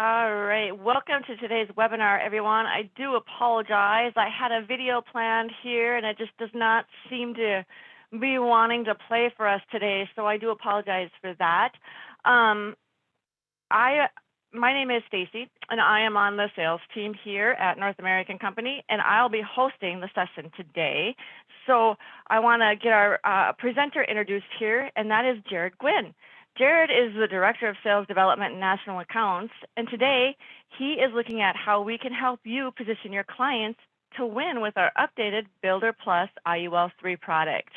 All right, welcome to today's webinar, everyone. I do apologize. I had a video planned here and it just does not seem to be wanting to play for us today, so I do apologize for that. My name is Stacy, and I am on the sales team here at North American Company, and I'll be hosting the session today. So I want to get our presenter introduced here, and that is Jared Gwynn. Jared is the Director of Sales Development and National Accounts, and today he is looking at how we can help you position your clients to win with our updated Builder Plus IUL 3 product.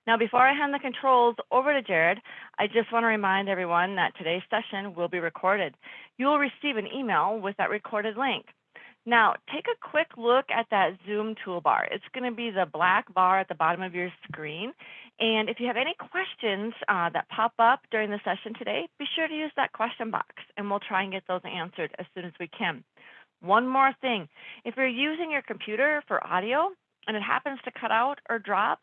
Now, before I hand the controls over to Jared, I just want to remind everyone that today's session will be recorded. You will receive an email with that recorded link. Now, take a quick look at that Zoom toolbar. It's going to be the black bar at the bottom of your screen. And if you have any questions that pop up during the session today, be sure to use that question box, and we'll try and get those answered as soon as we can. One more thing, if you're using your computer for audio and it happens to cut out or drop,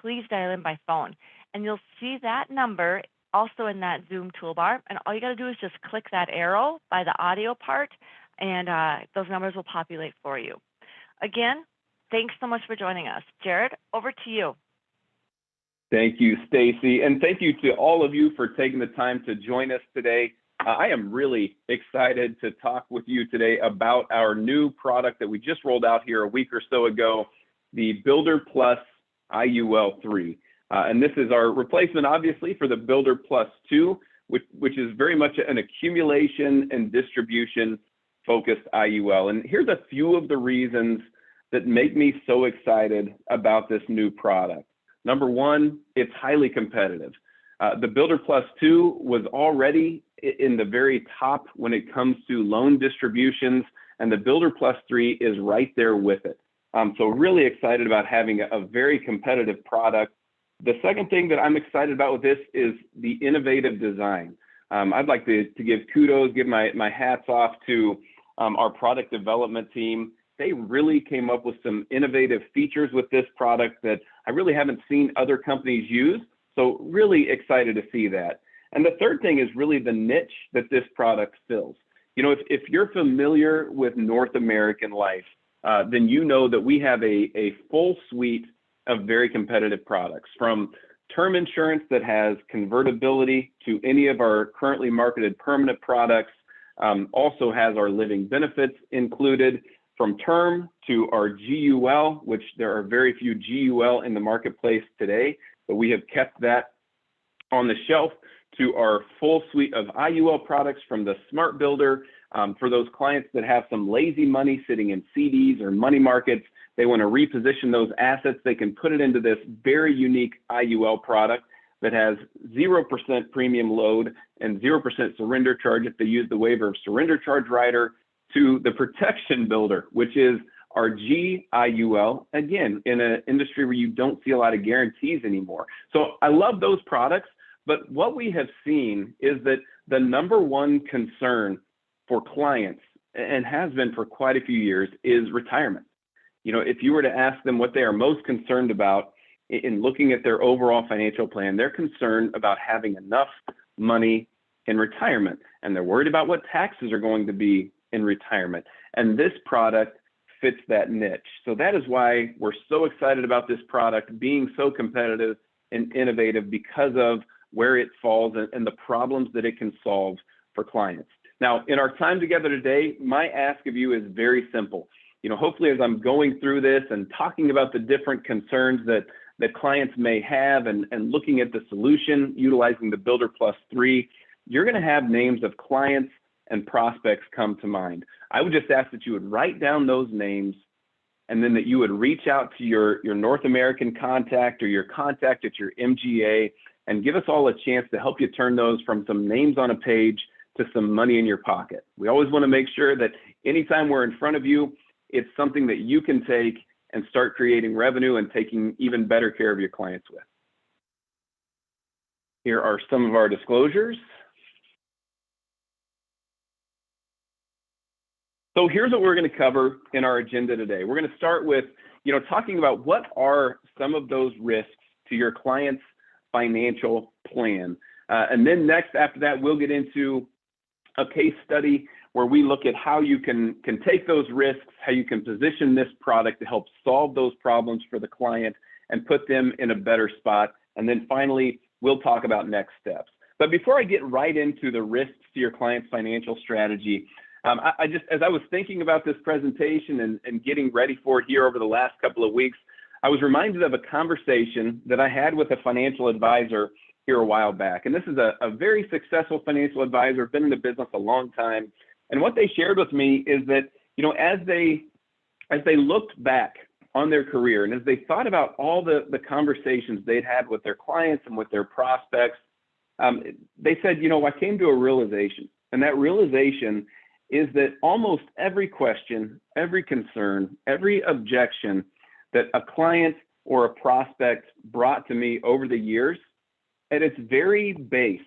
please dial in by phone. And you'll see that number also in that Zoom toolbar. And all you got to do is just click that arrow by the audio part, and those numbers will populate for you. Again, thanks so much for joining us. Jared, over to you. Thank you, Stacy, and thank you to all of you for taking the time to join us today. I am really excited to talk with you today about our new product that we just rolled out here a week or so ago, the Builder Plus IUL 3. And this is our replacement, obviously, for the Builder Plus 2, which is very much an accumulation and distribution focused IUL. And here's a few of the reasons that make me so excited about this new product. Number one, it's highly competitive. The Builder Plus 2 was already in the very top when it comes to loan distributions, and the Builder Plus 3 is right there with it. So really excited about having a very competitive product. The second thing that I'm excited about with this is the innovative design. I'd like to give kudos, give my hats off to our product development team. They really came up with some innovative features with this product that I really haven't seen other companies use. So really excited to see that. And the third thing is really the niche that this product fills. You know, if you're familiar with North American Life, then you know that we have a full suite of very competitive products, from term insurance that has convertibility to any of our currently marketed permanent products, also has our living benefits included, from term to our GUL, which there are very few GUL in the marketplace today, but we have kept that on the shelf, to our full suite of IUL products from the Smart Builder. For those clients that have some lazy money sitting in CDs or money markets, they want to reposition those assets, they can put it into this very unique IUL product that has 0% premium load and 0% surrender charge if they use the waiver of surrender charge rider, to the Protection Builder, which is our GIUL, again, in an industry where you don't see a lot of guarantees anymore. So I love those products, but what we have seen is that the number one concern for clients, and has been for quite a few years, is retirement. You know, if you were to ask them what they are most concerned about in looking at their overall financial plan, they're concerned about having enough money in retirement, and they're worried about what taxes are going to be in retirement. And this product fits that niche. So that is why we're so excited about this product being so competitive and innovative, because of where it falls and the problems that it can solve for clients. Now, in our time together today, my ask of you is very simple. You know, hopefully as I'm going through this and talking about the different concerns that clients may have, and looking at the solution utilizing the Builder Plus 3, you're going to have names of clients and prospects come to mind. I would just ask that you would write down those names, and then that you would reach out to your North American contact or your contact at your MGA, and give us all a chance to help you turn those from some names on a page to some money in your pocket. We always want to make sure that anytime we're in front of you, it's something that you can take and start creating revenue and taking even better care of your clients with. Here are some of our disclosures. So here's what we're going to cover in our agenda today. We're going to start with, talking about what are some of those risks to your client's financial plan. And then next, after that, we'll get into a case study where we look at how you can take those risks, how you can position this product to help solve those problems for the client and put them in a better spot. And then finally, we'll talk about next steps. But before I get right into the risks to your client's financial strategy, I just, as I was thinking about this presentation and getting ready for it here over the last couple of weeks, I was reminded of a conversation that I had with a financial advisor here a while back. And this is a very successful financial advisor, been in the business a long time. And what they shared with me is that, you know, as they looked back on their career and as they thought about all the conversations they'd had with their clients and with their prospects, they said, you know, I came to a realization, and that realization is that almost every question, every concern, every objection that a client or a prospect brought to me over the years, at its very base,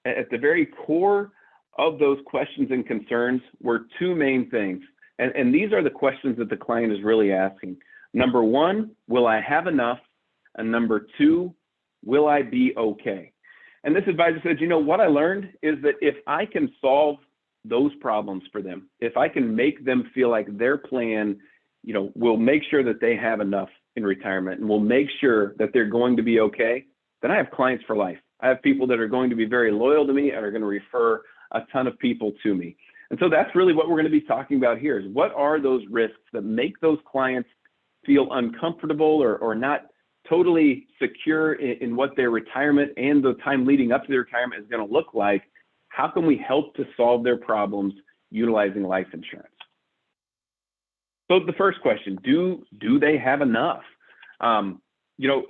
at the very core of those questions and concerns were two main things. And these are the questions that the client is really asking. Number one, will I have enough? And number two, will I be okay? And this advisor said, you know, what I learned is that if I can solve those problems for them, if I can make them feel like their plan, you know, will make sure that they have enough in retirement and will make sure that they're going to be okay, then I have clients for life. I have people that are going to be very loyal to me and are going to refer a ton of people to me. And so that's really what we're going to be talking about here is what are those risks that make those clients feel uncomfortable or not totally secure in what their retirement and the time leading up to their retirement is going to look like. How can we help to solve their problems utilizing life insurance? So the first question, do they have enough? You know,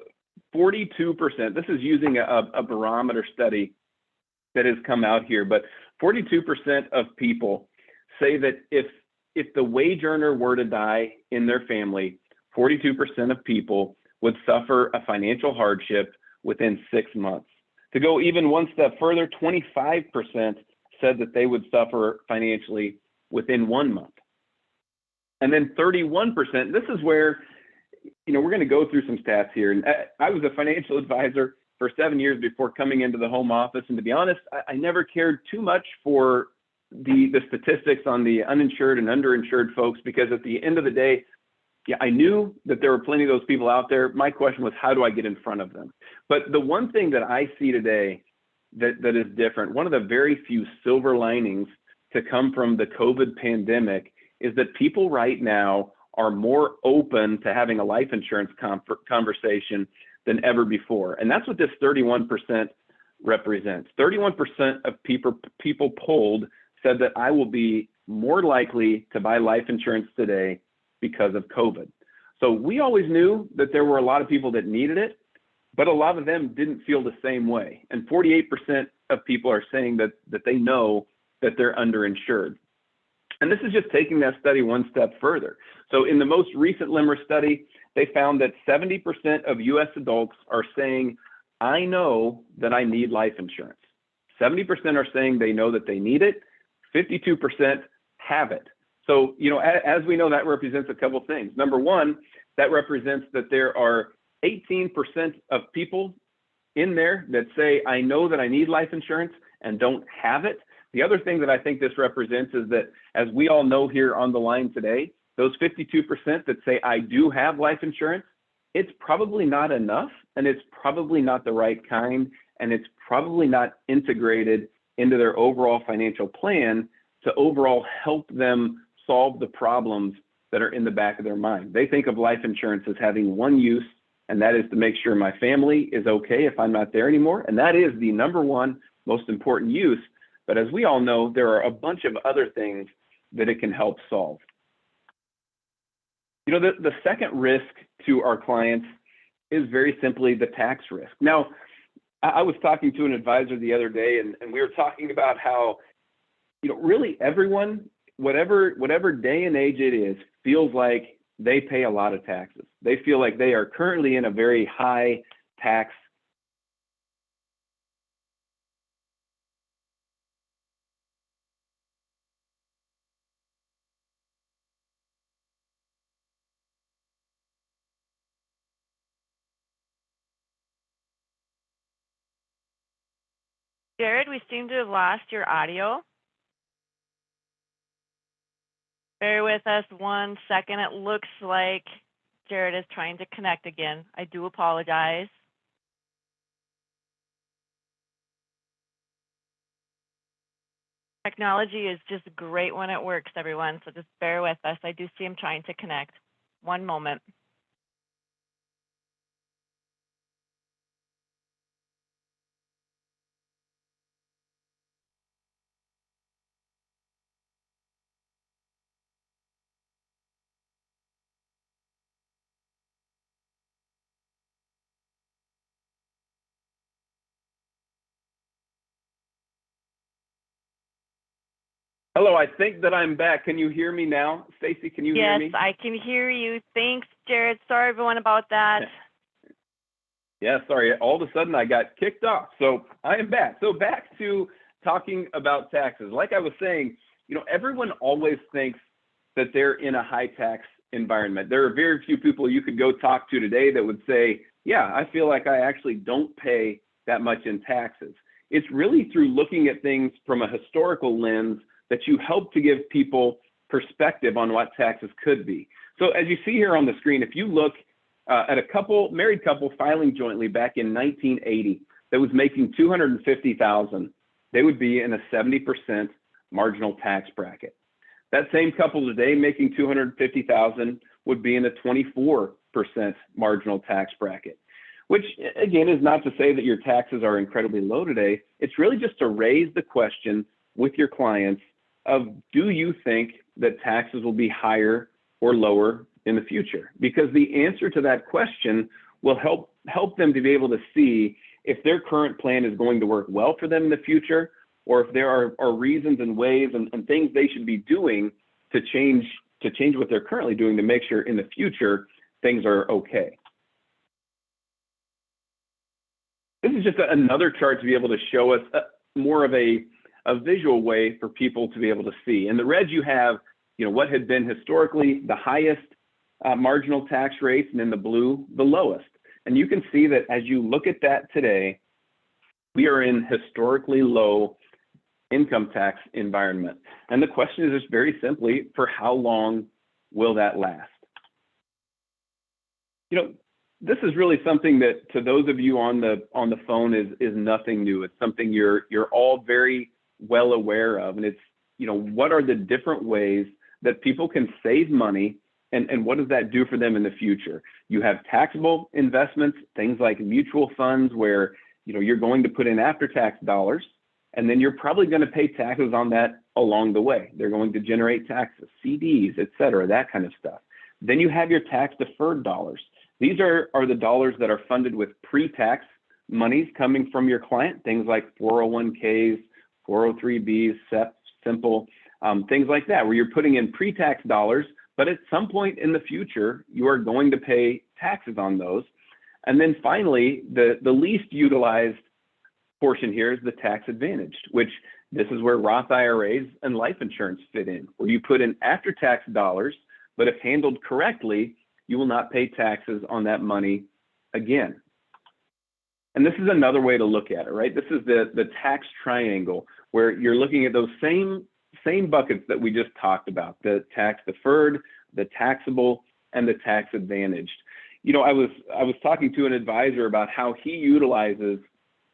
42%, this is using a barometer study that has come out here, but 42% of people say that if the wage earner were to die in their family, 42% of people would suffer a financial hardship within 6 months. To go even one step further, 25% said that they would suffer financially within 1 month. And then 31%, this is where, you know, we're going to go through some stats here. And I was a financial advisor for 7 years before coming into the home office. And to be honest, I never cared too much for the statistics on the uninsured and underinsured folks, because at the end of the day, yeah, I knew that there were plenty of those people out there. My question was, how do I get in front of them? But the one thing that I see today that is different, one of the very few silver linings to come from the COVID pandemic is that people right now are more open to having a life insurance conversation than ever before. And that's what this 31% represents. 31% of people polled said that I will be more likely to buy life insurance today because of COVID. So we always knew that there were a lot of people that needed it, but a lot of them didn't feel the same way. And 48% of people are saying that they know that they're underinsured. And this is just taking that study one step further. So in the most recent LIMRA study, they found that 70% of US adults are saying, I know that I need life insurance. 70% are saying they know that they need it. 52% have it. So, you know, as we know, that represents a couple things. Number one, that represents that there are 18% of people in there that say, I know that I need life insurance and don't have it. The other thing that I think this represents is that, as we all know here on the line today, those 52% that say, I do have life insurance, it's probably not enough, and it's probably not the right kind, and it's probably not integrated into their overall financial plan to overall help them solve the problems that are in the back of their mind. They think of life insurance as having one use, and that is to make sure my family is okay if I'm not there anymore. And that is the number one most important use. But as we all know, there are a bunch of other things that it can help solve. You know, the second risk to our clients is very simply the tax risk. Now, I was talking to an advisor the other day, and we were talking about how, you know, really everyone, whatever day and age it is, feels like they pay a lot of taxes. They feel like they are currently in a very high tax. Jared, we seem to have lost your audio. bear with us 1 second. It looks like Jared is trying to connect again. I do apologize. Technology is just great when it works, everyone, so just bear with us. I do see him trying to connect. One moment. Hello, I think that I'm back. Can you hear me now? Stacy, can you hear me? Yes, I can hear you. Thanks, Jared. Sorry, everyone, about that. Yeah, sorry. All of a sudden I got kicked off. So I am back. So back to talking about taxes. Like I was saying, everyone always thinks that they're in a high tax environment. There are very few people you could go talk to today that would say, yeah, I feel like I actually don't pay that much in taxes. It's really through looking at things from a historical lens that you help to give people perspective on what taxes could be. So as you see here on the screen, if you look at a married couple filing jointly back in 1980 that was making $250,000, they would be in a 70% marginal tax bracket. That same couple today making $250,000 would be in a 24% marginal tax bracket, which again is not to say that your taxes are incredibly low today. It's really just to raise the question with your clients of, do you think that taxes will be higher or lower in the future? Because the answer to that question will help them to be able to see if their current plan is going to work well for them in the future, or if there are reasons and ways and things they should be doing to change what they're currently doing to make sure in the future things are okay. This is just another chart to be able to show us more of a visual way for people to be able to see. In the red, you have what had been historically the highest marginal tax rates, and in the blue, the lowest. And you can see that as you look at that today, we are in historically low income tax environment. And the question is just very simply, for how long will that last? This is really something that, to those of you on the phone, is nothing new. It's something you're all very well aware of. And it's, what are the different ways that people can save money, and what does that do for them in the future? You have taxable investments, things like mutual funds, where you're going to put in after-tax dollars, and then you're probably going to pay taxes on that along the way. They're going to generate taxes, CDs, et cetera, that kind of stuff. Then you have your tax-deferred dollars. These are the dollars that are funded with pre-tax monies coming from your client, things like 401ks, 403bs, SEP, Simple, things like that, where you're putting in pre-tax dollars, but at some point in the future, you are going to pay taxes on those. And then finally, the least utilized portion here is the tax advantaged, which this is where Roth IRAs and life insurance fit in, where you put in after-tax dollars, but if handled correctly, you will not pay taxes on that money again. And this is another way to look at it, right? This is the tax triangle, where you're looking at those same buckets that we just talked about, the tax deferred, the taxable, and the tax advantaged. I was talking to an advisor about how he utilizes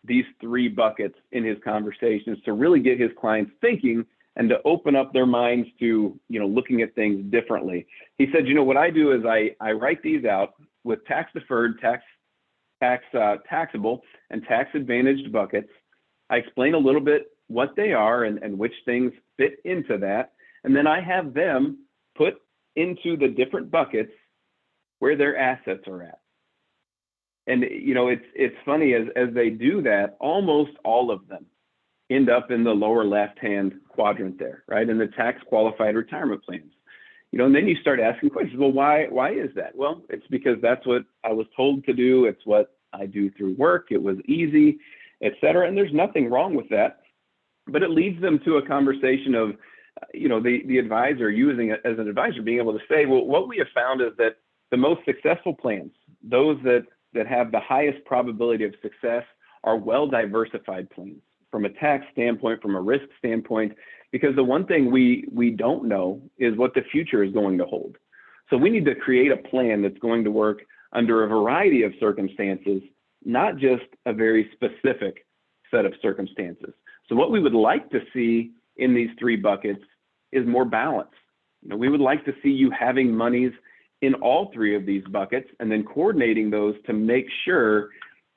these three buckets in his conversations to really get his clients thinking and to open up their minds to, looking at things differently. He said, what I do is I write these out with tax deferred, taxable, and tax advantaged buckets. I explain a little bit what they are and which things fit into that. And then I have them put into the different buckets where their assets are at. And, it's funny, as they do that, almost all of them end up in the lower left-hand quadrant there, right? In the tax qualified retirement plans. And then you start asking questions, well, why is that? Well, it's because that's what I was told to do. It's what I do through work. It was easy, et cetera. And there's nothing wrong with that. But it leads them to a conversation of, the advisor using it as an advisor, being able to say, well, what we have found is that the most successful plans, those that have the highest probability of success, are well-diversified plans. From a tax standpoint, from a risk standpoint, because the one thing we don't know is what the future is going to hold. So we need to create a plan that's going to work under a variety of circumstances, not just a very specific set of circumstances. So what we would like to see in these three buckets is more balance. We would like to see you having monies in all three of these buckets and then coordinating those to make sure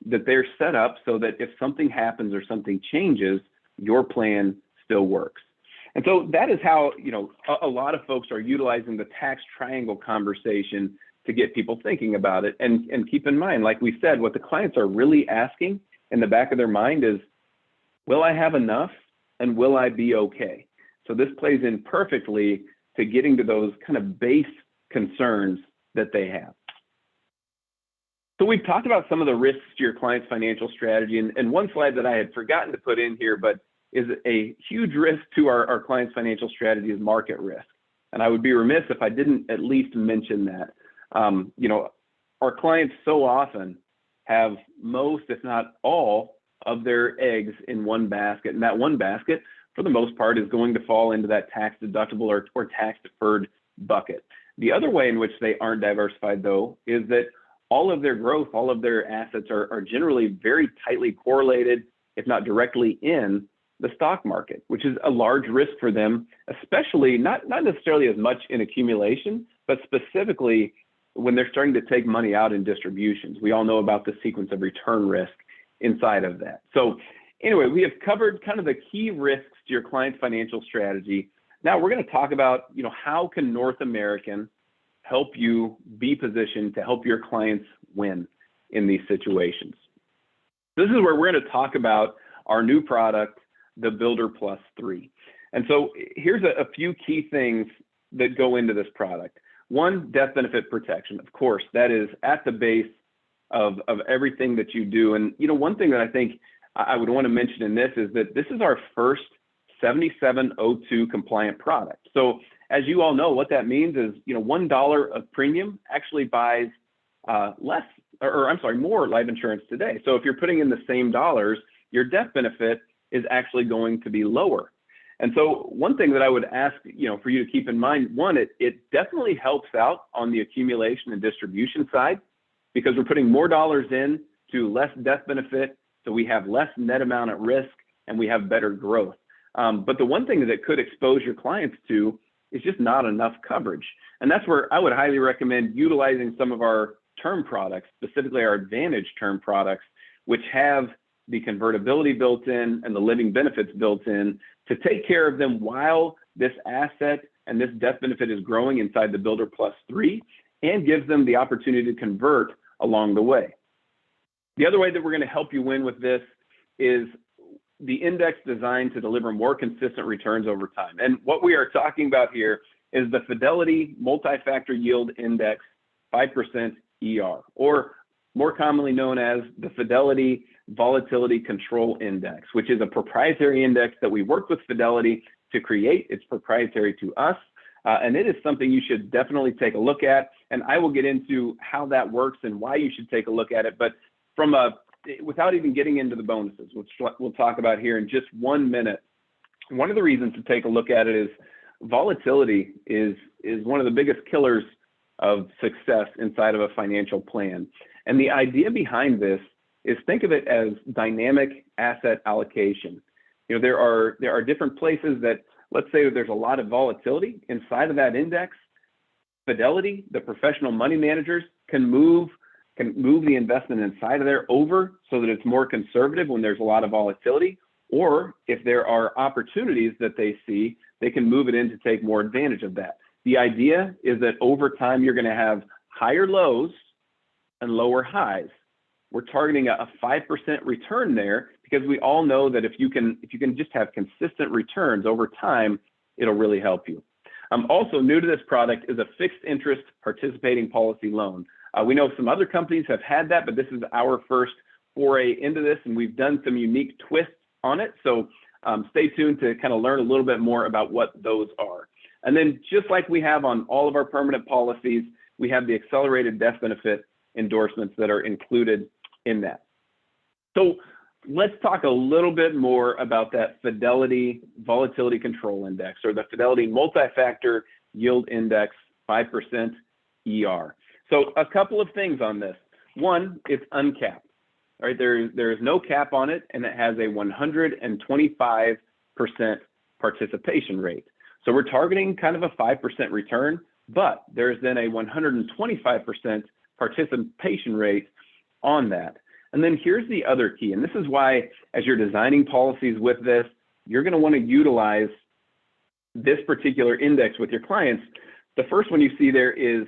that they're set up so that if something happens or something changes, your plan still works. And so that is how, a lot of folks are utilizing the tax triangle conversation to get people thinking about it. And keep in mind, like we said, what the clients are really asking in the back of their mind is, will I have enough and will I be okay? So this plays in perfectly to getting to those kind of base concerns that they have. So we've talked about some of the risks to your client's financial strategy, and one slide that I had forgotten to put in here, but is a huge risk to our client's financial strategy is market risk. And I would be remiss if I didn't at least mention that. Our clients so often have most, if not all, of their eggs in one basket, and that one basket, for the most part, is going to fall into that tax deductible or tax deferred bucket. The other way in which they aren't diversified, though, is that all of their growth, all of their assets are generally very tightly correlated, if not directly in the stock market, which is a large risk for them, especially not necessarily as much in accumulation, but specifically when they're starting to take money out in distributions. We all know about the sequence of return risk inside of that. So anyway, we have covered kind of the key risks to your client's financial strategy. Now we're going to talk about, how can North American help you be positioned to help your clients win in these situations. This is where we're going to talk about our new product, the Builder Plus 3. And so here's a few key things that go into this product. One, death benefit protection. Of course, that is at the base of everything that you do. And one thing that I think I would want to mention in this is that this is our first 7702 compliant product. So as you all know, what that means is, $1 of premium actually buys more life insurance today. So if you're putting in the same dollars, your death benefit is actually going to be lower. And so one thing that I would ask, for you to keep in mind, one, it definitely helps out on the accumulation and distribution side because we're putting more dollars in to less death benefit. So we have less net amount at risk and we have better growth. But the one thing that could expose your clients to is just not enough coverage. And that's where I would highly recommend utilizing some of our term products, specifically our Advantage term products, which have the convertibility built in and the living benefits built in to take care of them while this asset and this death benefit is growing inside the Builder Plus 3 and gives them the opportunity to convert along the way. The other way that we're going to help you win with this is the index designed to deliver more consistent returns over time. And what we are talking about here is the Fidelity Multi-Factor Yield Index 5% ER, or more commonly known as the Fidelity Volatility Control Index, which is a proprietary index that we worked with Fidelity to create. It's proprietary to us, and it is something you should definitely take a look at. And I will get into how that works and why you should take a look at it. But without even getting into the bonuses, which we'll talk about here in just 1 minute, one of the reasons to take a look at it is volatility is one of the biggest killers of success inside of a financial plan. And the idea behind this is think of it as dynamic asset allocation. There are different places that, let's say that there's a lot of volatility inside of that index. Fidelity, the professional money managers, can move the investment inside of there over so that it's more conservative when there's a lot of volatility, or if there are opportunities that they see, they can move it in to take more advantage of that. The idea is that over time, you're going to have higher lows and lower highs. We're targeting a 5% return there because we all know that if you can just have consistent returns over time, it'll really help you. Also new to this product is a fixed interest participating policy loan. We know some other companies have had that, but this is our first foray into this, and we've done some unique twists on it. So stay tuned to kind of learn a little bit more about what those are. And then just like we have on all of our permanent policies, we have the accelerated death benefit endorsements that are included in that. So let's talk a little bit more about that Fidelity Volatility Control Index, or the Fidelity Multi-Factor Yield Index 5% ER. So a couple of things on this. One, it's uncapped. All right, there is no cap on it, and it has a 125% participation rate. So we're targeting kind of a 5% return, but there's then a 125% participation rate on that. And then here's the other key, and this is why, as you're designing policies with this, you're going to want to utilize this particular index with your clients. The first one you see there is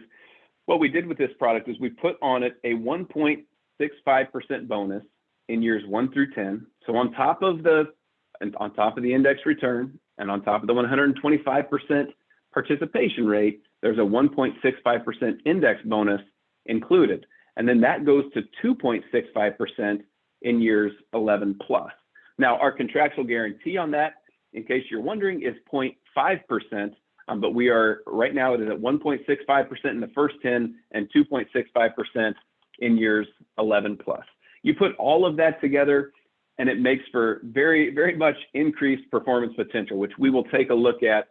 what we did with this product is we put on it a 1.65% bonus in years 1 through 10. So on top of the index return and on top of the 125% participation rate, there's a 1.65% index bonus included. And then that goes to 2.65% in years 11 plus. Now, our contractual guarantee on that, in case you're wondering, is 0.5%, but we are, right now it is at 1.65% in the first 10 and 2.65% in years 11 plus. You put all of that together and it makes for very, very much increased performance potential, which we will take a look at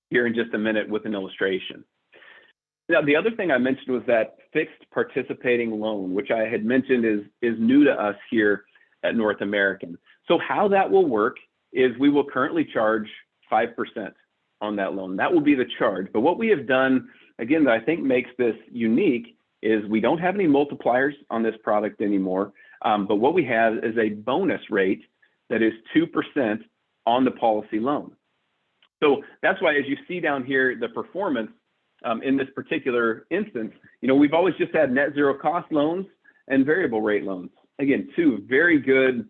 here in just a minute with an illustration. Now, the other thing I mentioned was that fixed participating loan, which I had mentioned is new to us here at North American. So how that will work is we will currently charge 5% on that loan. That will be the charge. But what we have done, again, that I think makes this unique is we don't have any multipliers on this product anymore. But what we have is a bonus rate that is 2% on the policy loan. So that's why, as you see down here, the performance in this particular instance, we've always just had net zero cost loans and variable rate loans. Again, two very good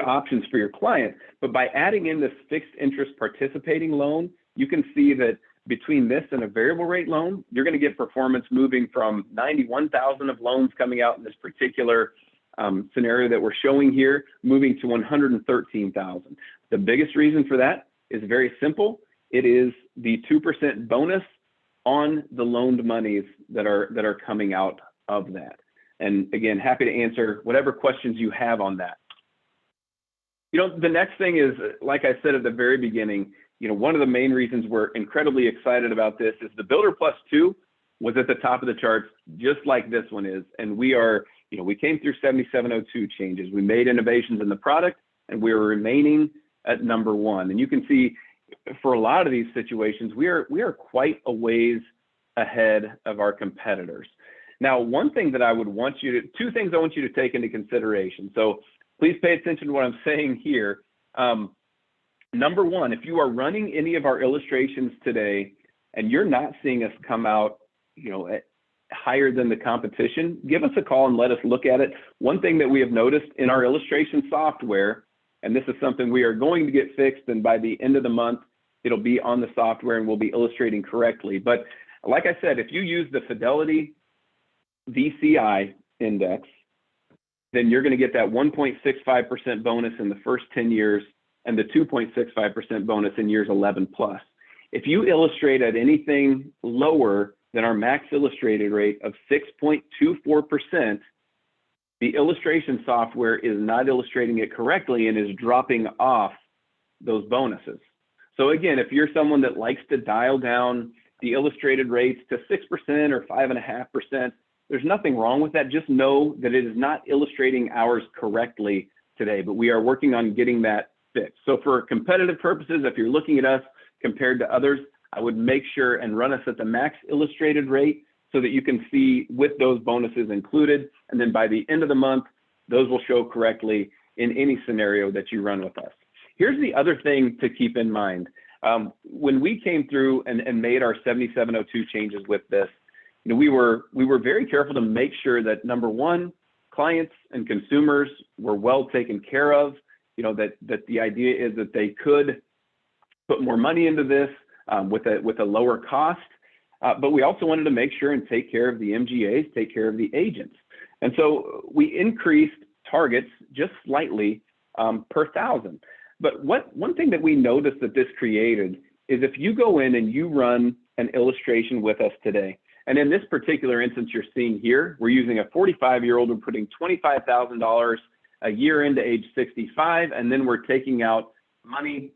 options for your client. But by adding in this fixed interest participating loan, you can see that between this and a variable rate loan, you're going to get performance moving from 91,000 of loans coming out in this particular scenario that we're showing here, moving to 113,000. The biggest reason for that is very simple. It is the 2% bonus on the loaned monies that are coming out of that. And again, happy to answer whatever questions you have on that. The next thing is, like I said at the very beginning, one of the main reasons we're incredibly excited about this is the Builder Plus 2 was at the top of the charts, just like this one is. And we came through 7702 changes. We made innovations in the product, and we are remaining at number 1. And you can see, for a lot of these situations, we are quite a ways ahead of our competitors. Now, two things I want you to take into consideration. So please pay attention to what I'm saying here. Number one, if you are running any of our illustrations today and you're not seeing us come out, higher than the competition, give us a call and let us look at it. One thing that we have noticed in our illustration software, and this is something we are going to get fixed, and by the end of the month, it'll be on the software and we'll be illustrating correctly. But like I said, if you use the Fidelity VCI index, then you're going to get that 1.65% bonus in the first 10 years and the 2.65% bonus in years 11 plus. If you illustrate at anything lower than our max illustrated rate of 6.24%, the illustration software is not illustrating it correctly and is dropping off those bonuses. So again, if you're someone that likes to dial down the illustrated rates to 6% or 5.5%, there's nothing wrong with that. Just know that it is not illustrating ours correctly today, but we are working on getting that fixed. So for competitive purposes, if you're looking at us compared to others, I would make sure and run us at the max illustrated rate so that you can see with those bonuses included. And then by the end of the month, those will show correctly in any scenario that you run with us. Here's the other thing to keep in mind. When we came through and made our 7702 changes with this, we were very careful to make sure that, number one, clients and consumers were well taken care of, that the idea is that they could put more money into this with a lower cost. But we also wanted to make sure and take care of the MGAs, take care of the agents. And so we increased targets just slightly per 1,000. But one thing that we noticed that this created is if you go in and you run an illustration with us today, and in this particular instance you're seeing here, we're using a 45-year-old and putting $25,000 a year into age 65, and then we're taking out money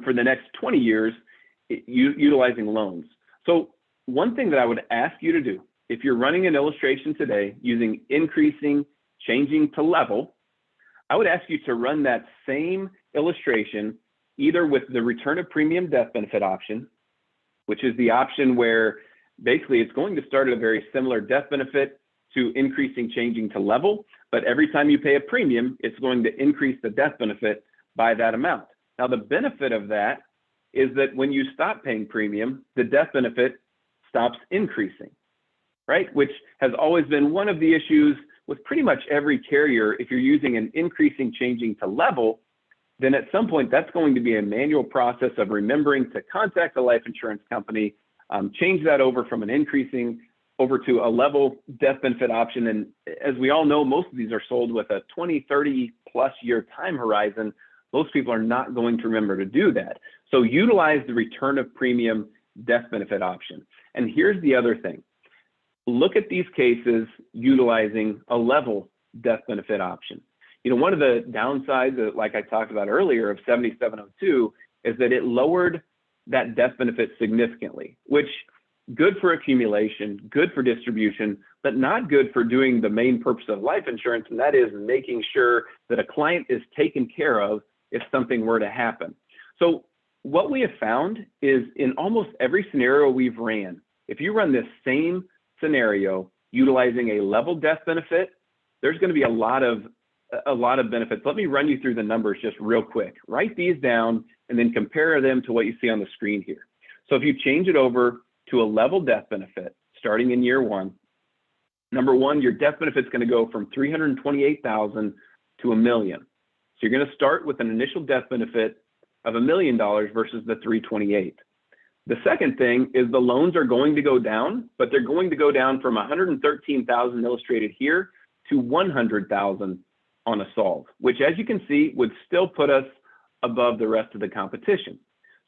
for the next 20 years utilizing loans. So one thing that I would ask you to do, if you're running an illustration today using increasing, changing to level, I would ask you to run that same illustration either with the return of premium death benefit option, which is the option where basically it's going to start at a very similar death benefit to increasing, changing to level, but every time you pay a premium, it's going to increase the death benefit by that amount. Now, the benefit of that is that when you stop paying premium, the death benefit stops increasing, right? Which has always been one of the issues with pretty much every carrier. If you're using an increasing, changing to level, then at some point that's going to be a manual process of remembering to contact the life insurance company, change that over from an increasing over to a level death benefit option. And as we all know, most of these are sold with a 20, 30 plus year time horizon. Most people are not going to remember to do that. So utilize the return of premium death benefit option. And here's the other thing. Look at these cases utilizing a level death benefit option. You know, one of the downsides, like I talked about earlier, of 7702 is that it lowered that death benefit significantly, which good for accumulation, good for distribution, but not good for doing the main purpose of life insurance, and that is making sure that a client is taken care of if something were to happen. So what we have found is in almost every scenario we've ran, if you run this same scenario utilizing a level death benefit, there's going to be a lot of benefits. Let me run you through the numbers just real quick. Write these down and then compare them to what you see on the screen here. So if you change it over to a level death benefit starting in year one, number one, your death benefit is going to go from $328,000 to $1 million. So you're going to start with an initial death benefit of $1 million versus the $328,000. The second thing is the loans are going to go down, but they're going to go down from $113,000 illustrated here to $100,000 on a solve, which, as you can see, would still put us above the rest of the competition.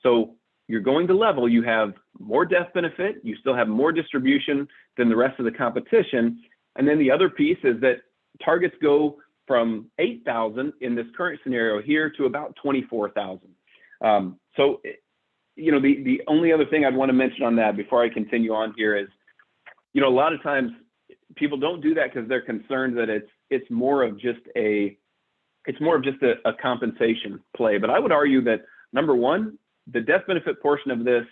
So you're going to level, you have more death benefit, you still have more distribution than the rest of the competition. And then the other piece is that targets go from 8,000 in this current scenario here to about 24,000. So, you know, the only other thing I'd want to mention on that before I continue on here is, you know, a lot of times people don't do that because they're concerned that it's more of just a compensation play. But I would argue that, number one, the death benefit portion of this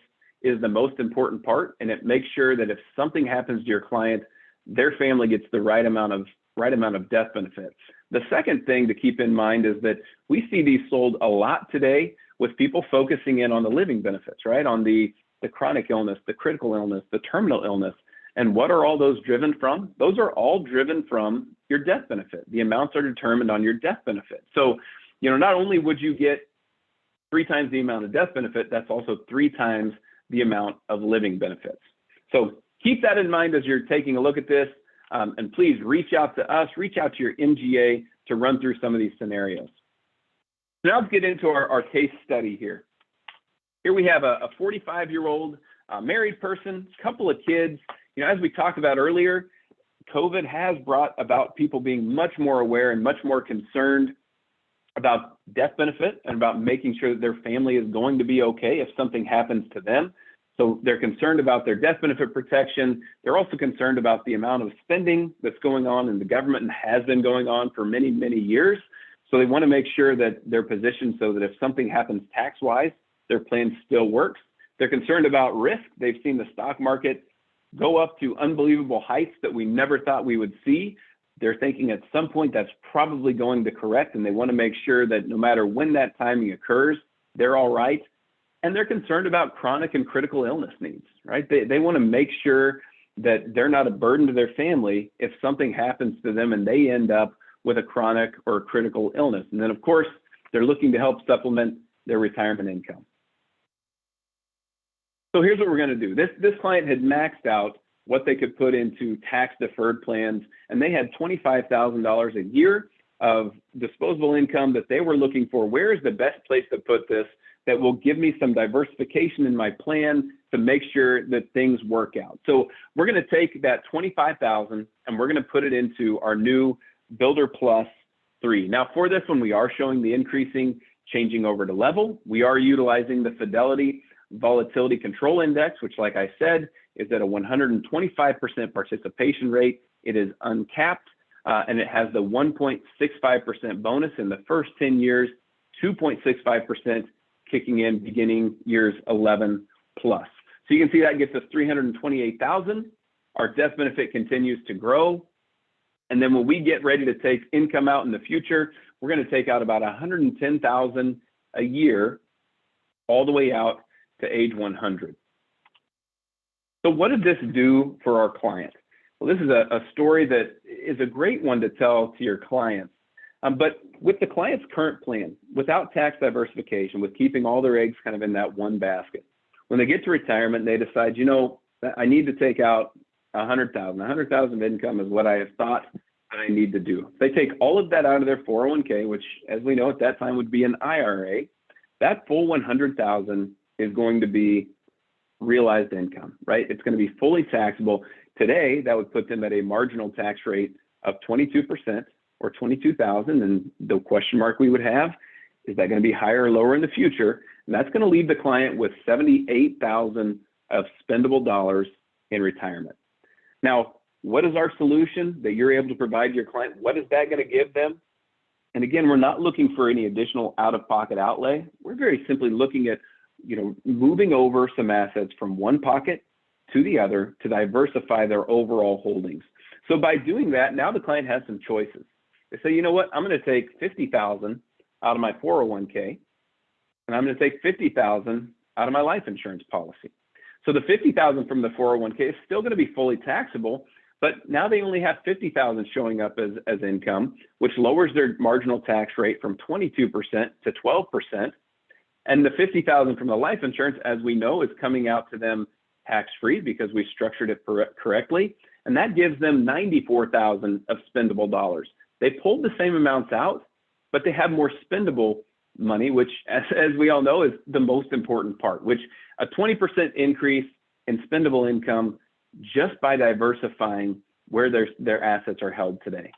is the most important part, and it makes sure that if something happens to your client, their family gets the right amount of death benefit. The second thing to keep in mind is that we see these sold a lot today with people focusing in on the living benefits, right? On the chronic illness, the critical illness, the terminal illness. And what are all those driven from? Those are all driven from your death benefit. The amounts are determined on your death benefit. So, you know, not only would you get 3 times the amount of death benefit, that's also 3 times the amount of living benefits. So keep that in mind as you're taking a look at this. And please reach out to us, reach out to your MGA to run through some of these scenarios. So now let's get into our case study here. Here we have a 45-year-old married person, couple of kids. You know, as we talked about earlier, COVID has brought about people being much more aware and much more concerned about death benefit and about making sure that their family is going to be okay if something happens to them. So they're concerned about their death benefit protection. They're also concerned about the amount of spending that's going on in the government and has been going on for many, many years. So they want to make sure that they're positioned so that if something happens tax-wise, their plan still works. They're concerned about risk. They've seen the stock market go up to unbelievable heights that we never thought we would see. They're thinking at some point that's probably going to correct, and they want to make sure that no matter when that timing occurs, they're all right. And they're concerned about chronic and critical illness needs, right? They want to make sure that they're not a burden to their family if something happens to them and they end up with a chronic or critical illness. And then, of course, they're looking to help supplement their retirement income. So here's what we're going to do. This client had maxed out what they could put into tax-deferred plans, and they had $25,000 a year of disposable income that they were looking for. Where is the best place to put this that will give me some diversification in my plan to make sure that things work out? So we're going to take that $25,000 and we're going to put it into our new Builder Plus 3. Now for this one, we are showing the increasing, changing over to level. We are utilizing the Fidelity Volatility Control Index, which like I said, is at a 125% participation rate. It is uncapped, and it has the 1.65% bonus in the first 10 years, 2.65% kicking in beginning years 11 plus. So you can see that gets us $328,000. Our death benefit continues to grow. And then when we get ready to take income out in the future, we're going to take out about $110,000 a year all the way out to age 100. So what did this do for our client? Well, this is a story that is a great one to tell to your clients. But with the client's current plan, without tax diversification, with keeping all their eggs kind of in that one basket, when they get to retirement, they decide, you know, I need to take out $100,000 of income is what I have thought I need to do. They take all of that out of their 401k, which, as we know, at that time would be an IRA. That full $100,000 is going to be realized income, right? It's going to be fully taxable. Today, that would put them at a marginal tax rate of 22% or $22,000. And the question mark we would have, is that going to be higher or lower in the future? And that's going to leave the client with $78,000 of spendable dollars in retirement. Now, what is our solution that you're able to provide your client? What is that going to give them? And again, we're not looking for any additional out-of-pocket outlay. We're very simply looking at, you know, moving over some assets from one pocket to the other to diversify their overall holdings. So by doing that, now the client has some choices. They say, you know what, I'm going to take $50,000 out of my 401k, and I'm going to take $50,000 out of my life insurance policy. So the $50,000 from the 401k is still going to be fully taxable, but now they only have $50,000 showing up as income, which lowers their marginal tax rate from 22% to 12%. And the $50,000 from the life insurance, as we know, is coming out to them tax-free because we structured it correctly. And that gives them $94,000 of spendable dollars. They pulled the same amounts out, but they have more spendable money, which, as we all know, is the most important part, which a 20% increase in spendable income just by diversifying where their assets are held today.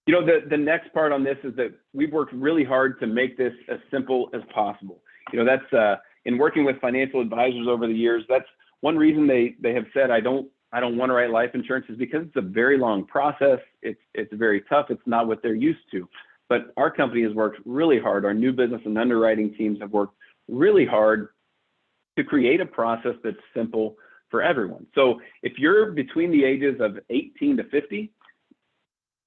You know, the next part on this is that we've worked really hard to make this as simple as possible. You know, that's in working with financial advisors over the years, that's one reason they have said, I don't want to write life insurance, is because it's a very long process. It's very tough. It's not what they're used to. But our company has worked really hard. Our new business and underwriting teams have worked really hard to create a process that's simple for everyone. So if you're between the ages of 18 to 50,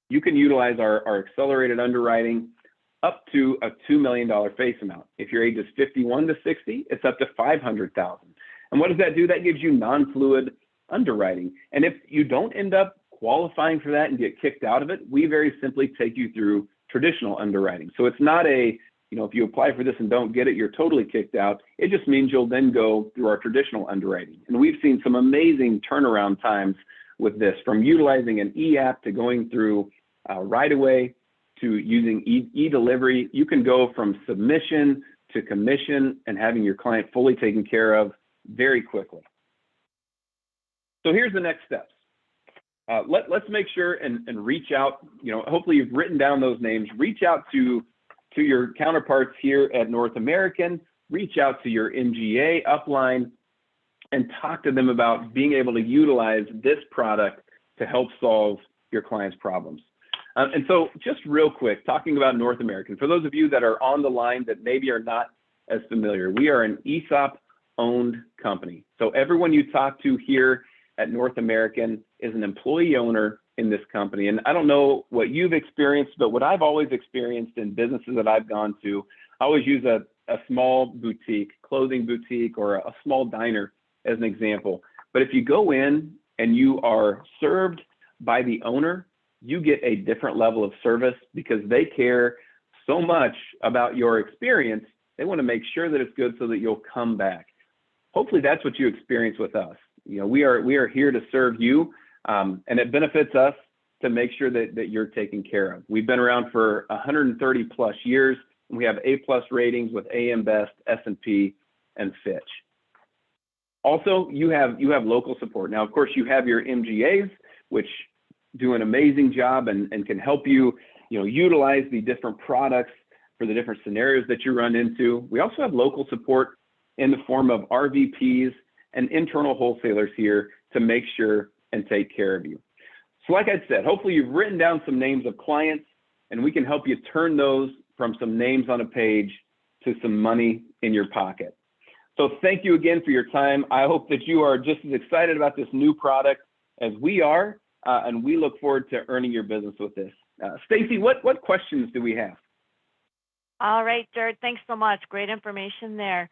you can utilize our accelerated underwriting up to a $2 million face amount. If your age is 51 to 60, it's up to $500,000. And what does that do? That gives you non-fluid underwriting. And if you don't end up qualifying for that and get kicked out of it, we very simply take you through traditional underwriting. So it's not a, you know, if you apply for this and don't get it, you're totally kicked out. It just means you'll then go through our traditional underwriting. And we've seen some amazing turnaround times with this, from utilizing an e-app to going through right away to using e-delivery. You can go from submission to commission and having your client fully taken care of very quickly. So here's the next steps. Let's make sure and reach out, you know, hopefully you've written down those names, reach out to your counterparts here at North American, reach out to your MGA upline and talk to them about being able to utilize this product to help solve your client's problems. And so just real quick, talking about North American, for those of you that are on the line that maybe are not as familiar, we are an ESOP owned company. So everyone you talk to here at North American is an employee owner in this company. And I don't know what you've experienced, but what I've always experienced in businesses that I've gone to, I always use a small boutique, clothing boutique, or a small diner as an example. But if you go in and you are served by the owner, you get a different level of service because they care so much about your experience. They want to make sure that it's good so that you'll come back. Hopefully that's what you experience with us. You know, we are here to serve you, and it benefits us to make sure that you're taken care of. We've been around for 130 plus years, and we have A+ ratings with AM Best, S&P, and Fitch. Also, you have local support. Now, of course, you have your MGAs, which do an amazing job and can help you, utilize the different products for the different scenarios that you run into. We also have local support in the form of RVPs and internal wholesalers here to make sure and take care of you. So like I said, hopefully you've written down some names of clients, and we can help you turn those from some names on a page to some money in your pocket. So thank you again for your time. I hope that you are just as excited about this new product as we are, and we look forward to earning your business with this. Stacy, what questions do we have? All right, Jared, thanks so much. Great information there.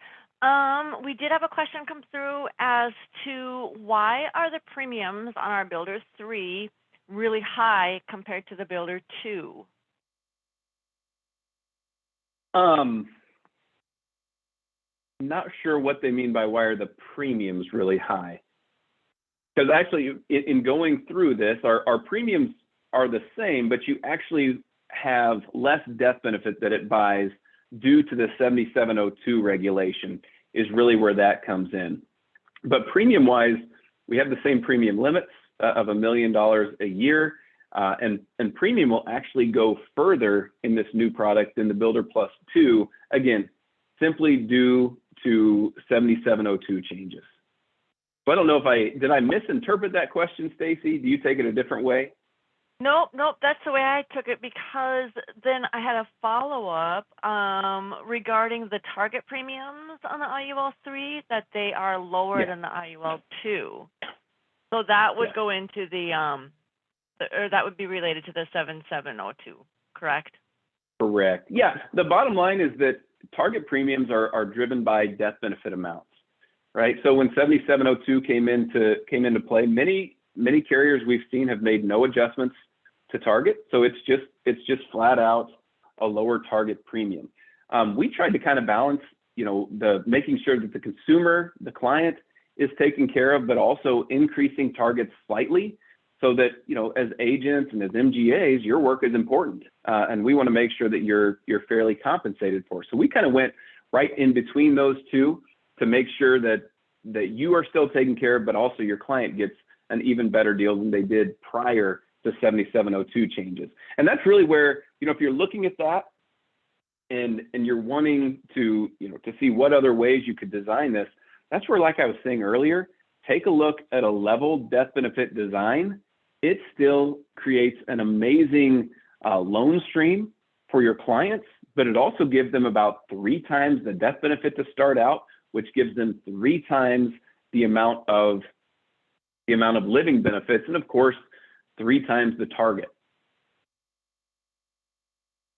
We did have a question come through as to why are the premiums on our Builder 3 really high compared to the Builder 2? Not sure what they mean by why are the premiums really high. Because actually, in going through this, our premiums are the same, but you actually have less death benefit that it buys due to the 7702 regulation is really where that comes in. But premium-wise, we have the same premium limits of $1 million a year, and premium will actually go further in this new product than the Builder Plus 2, again, simply due to 7702 changes. So I don't know if did I misinterpret that question, Stacy? Do you take it a different way? Nope, that's the way I took it, because then I had a follow-up regarding the target premiums on the IUL 3, that they are lower than the IUL 2. So that would go into or that would be related to the 7702, correct? Correct. Yeah, the bottom line is that target premiums are driven by death benefit amounts, right? So when 7702 came into play, many carriers we've seen have made no adjustments to target. So it's just flat out a lower target premium. We tried to kind of balance, the making sure that the consumer, the client, is taken care of, but also increasing targets slightly, so that as agents and as MGAs, your work is important, and we want to make sure that you're fairly compensated for. So we kind of went right in between those two to make sure that you are still taken care of, but also your client gets an even better deal than they did prior to 7702 changes. And that's really where, if you're looking at that and you're wanting to see what other ways you could design this, that's where, like I was saying earlier, take a look at a level death benefit design. It still creates an amazing loan stream for your clients, but it also gives them about 3 times the death benefit to start out, which gives them 3 times the amount of living benefits, and of course, 3 times the target.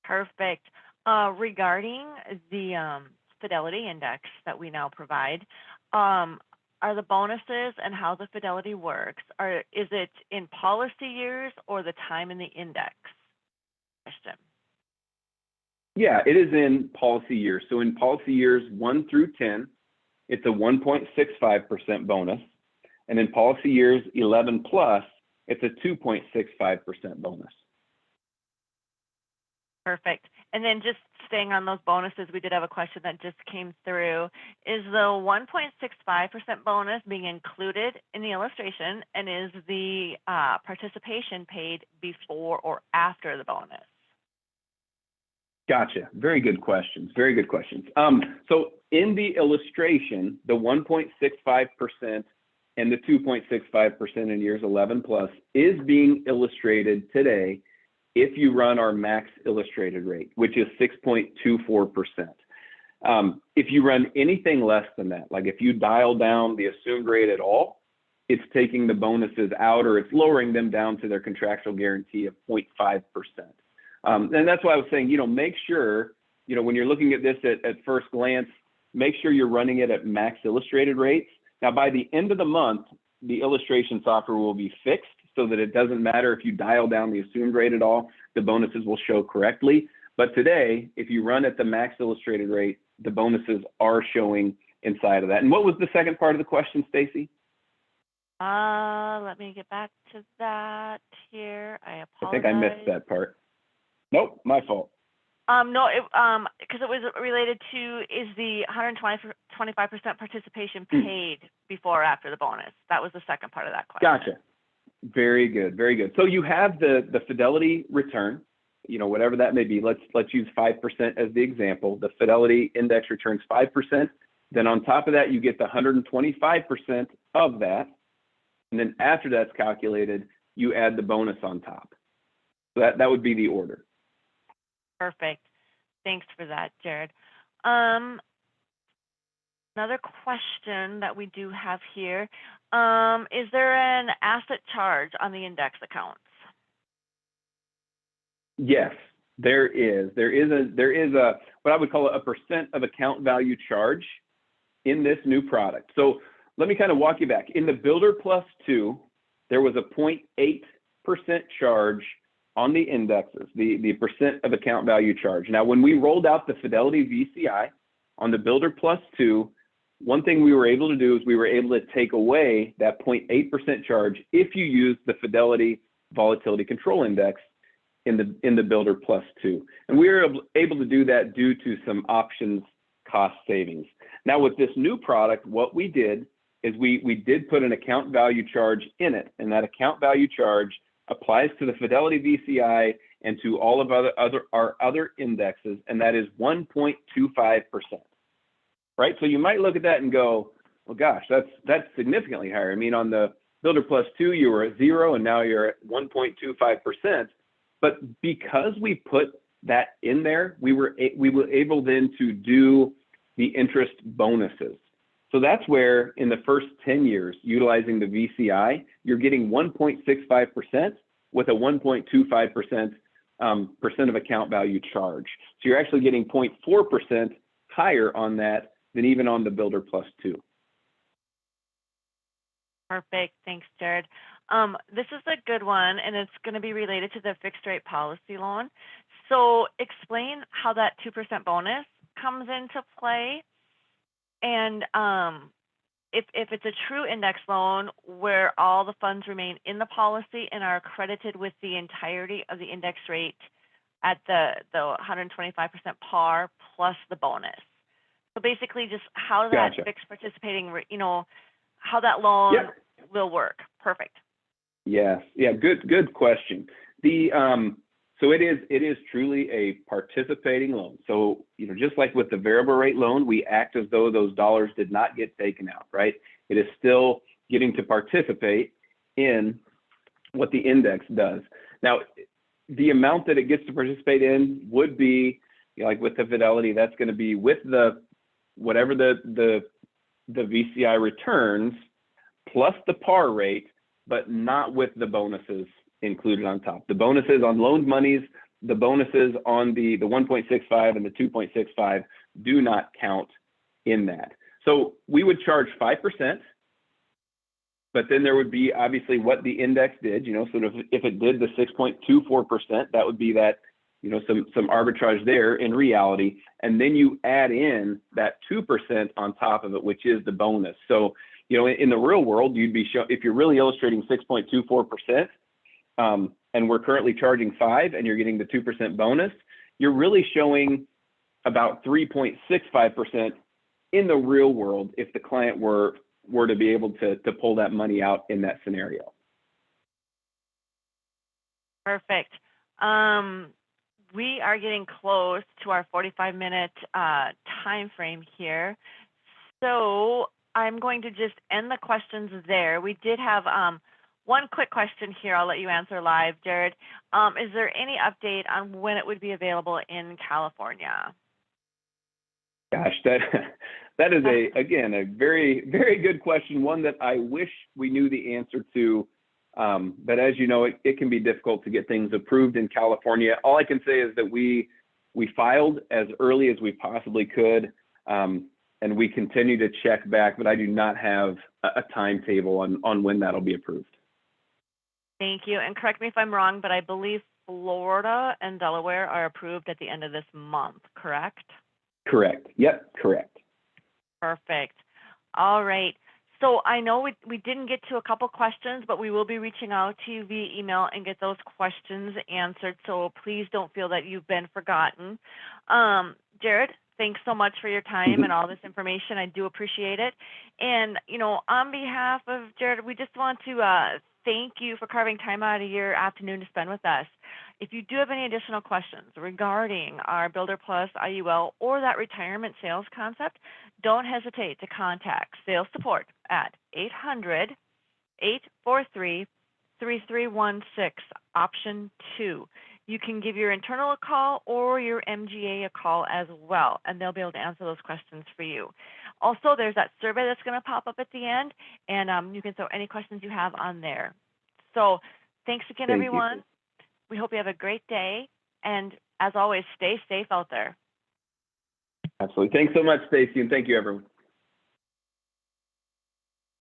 Perfect. Regarding the Fidelity Index that we now provide, are the bonuses and how the Fidelity works, is it in policy years or the time in the index? Question. Yeah, it is in policy years. So in policy years 1 through 10, it's a 1.65% bonus. And in policy years 11 plus, it's a 2.65% bonus. Perfect. And then just staying on those bonuses, we did have a question that just came through. Is the 1.65% bonus being included in the illustration, and is the participation paid before or after the bonus? Gotcha. Very good questions. Very good questions. So in the illustration, the 1.65% and the 2.65% in years 11 plus is being illustrated today if you run our max illustrated rate, which is 6.24%. If you run anything less than that, like if you dial down the assumed rate at all, it's taking the bonuses out, or it's lowering them down to their contractual guarantee of 0.5%. And that's why I was saying, make sure, when you're looking at this at first glance, make sure you're running it at max illustrated rates. Now, by the end of the month, the illustration software will be fixed so that it doesn't matter if you dial down the assumed rate at all, the bonuses will show correctly. But today, if you run at the max illustrated rate, the bonuses are showing inside of that. And what was the second part of the question, Stacy? Let me get back to that here. I apologize. I think I missed that part. Nope, my fault. No, because it was related to, is the 125% participation paid before or after the bonus? That was the second part of that question. Gotcha. Very good, very good. So you have the Fidelity return, whatever that may be. Let's use 5% as the example. The Fidelity Index returns 5%. Then on top of that, you get the 125% of that. And then after that's calculated, you add the bonus on top. So that would be the order. Perfect. Thanks for that, Jared. Another question that we do have here, is there an asset charge on the index accounts? Yes, there is. There is a what I would call a percent of account value charge in this new product. So let me kind of walk you back. In the Builder Plus 2, there was a 0.8% charge on the indexes, the percent of account value charge. Now, when we rolled out the Fidelity VCI on the Builder Plus 2, one thing we were able to do is we were able to take away that 0.8% charge if you use the Fidelity Volatility Control Index in the Builder Plus 2. And we were able to do that due to some options cost savings. Now with this new product, what we did is we did put an account value charge in it, and that account value charge applies to the Fidelity VCI and to all of our other indexes, and that is 1.25%. Right? So you might look at that and go, well, gosh, that's significantly higher. I mean, on the Builder Plus 2, you were at 0, and now you're at 1.25%. But because we put that in there, we were able then to do the interest bonuses. So that's where in the first 10 years, utilizing the VCI, you're getting 1.65% with a 1.25% percent of account value charge. So you're actually getting 0.4% higher on that than even on the Builder Plus 2. Perfect. Thanks, Jared. This is a good one, and it's going to be related to the fixed rate policy loan. So explain how that 2% bonus comes into play, and if it's a true index loan where all the funds remain in the policy and are credited with the entirety of the index rate at the 125% par plus the bonus. So basically just how that Gotcha. fixed participating, how that loan will work. Perfect. Yes. Yeah. Good question. So it is truly a participating loan. So, just like with the variable rate loan, we act as though those dollars did not get taken out, right? It is still getting to participate in what the index does. Now, the amount that it gets to participate in would be, like with the Fidelity, that's going to be with whatever the VCI returns plus the par rate, but not with the bonuses included on top. The bonuses on loaned monies, the bonuses on the 1.65 and the 2.65 do not count in that. So we would charge 5%, but then there would be obviously what the index did, sort of if it did the 6.24%, that would be that, some arbitrage there in reality. And then you add in that 2% on top of it, which is the bonus. So, in the real world, you'd be if you're really illustrating 6.24%, and we're currently charging 5% and you're getting the 2% bonus, you're really showing about 3.65% in the real world if the client were to be able to pull that money out in that scenario. Perfect. We are getting close to our 45-minute time frame here. So I'm going to just end the questions there. We did have one quick question here. I'll let you answer live, Jared. Is there any update on when it would be available in California? Gosh, that is again a very, very good question. One that I wish we knew the answer to. But as you know, it can be difficult to get things approved in California. All I can say is that we filed as early as we possibly could, and we continue to check back, but I do not have a timetable on when that'll be approved. Thank you. And correct me if I'm wrong, but I believe Florida and Delaware are approved at the end of this month, correct? Correct. Yep, correct. Perfect. All right. So I know we didn't get to a couple questions, but we will be reaching out to you via email and get those questions answered. So please don't feel that you've been forgotten. Jared, thanks so much for your time and all this information. I do appreciate it. And, on behalf of Jared, we just want to thank you for carving time out of your afternoon to spend with us. If you do have any additional questions regarding our Builder Plus IUL or that retirement sales concept, don't hesitate to contact sales support at 800-843-3316, option 2. You can give your internal a call or your MGA a call as well, and they'll be able to answer those questions for you. Also, there's that survey that's going to pop up at the end, and you can throw any questions you have on there. So thanks again, Thank everyone. you. We hope you have a great day, and as always, stay safe out there. Absolutely. Thanks so much, Stacy, and thank you, everyone.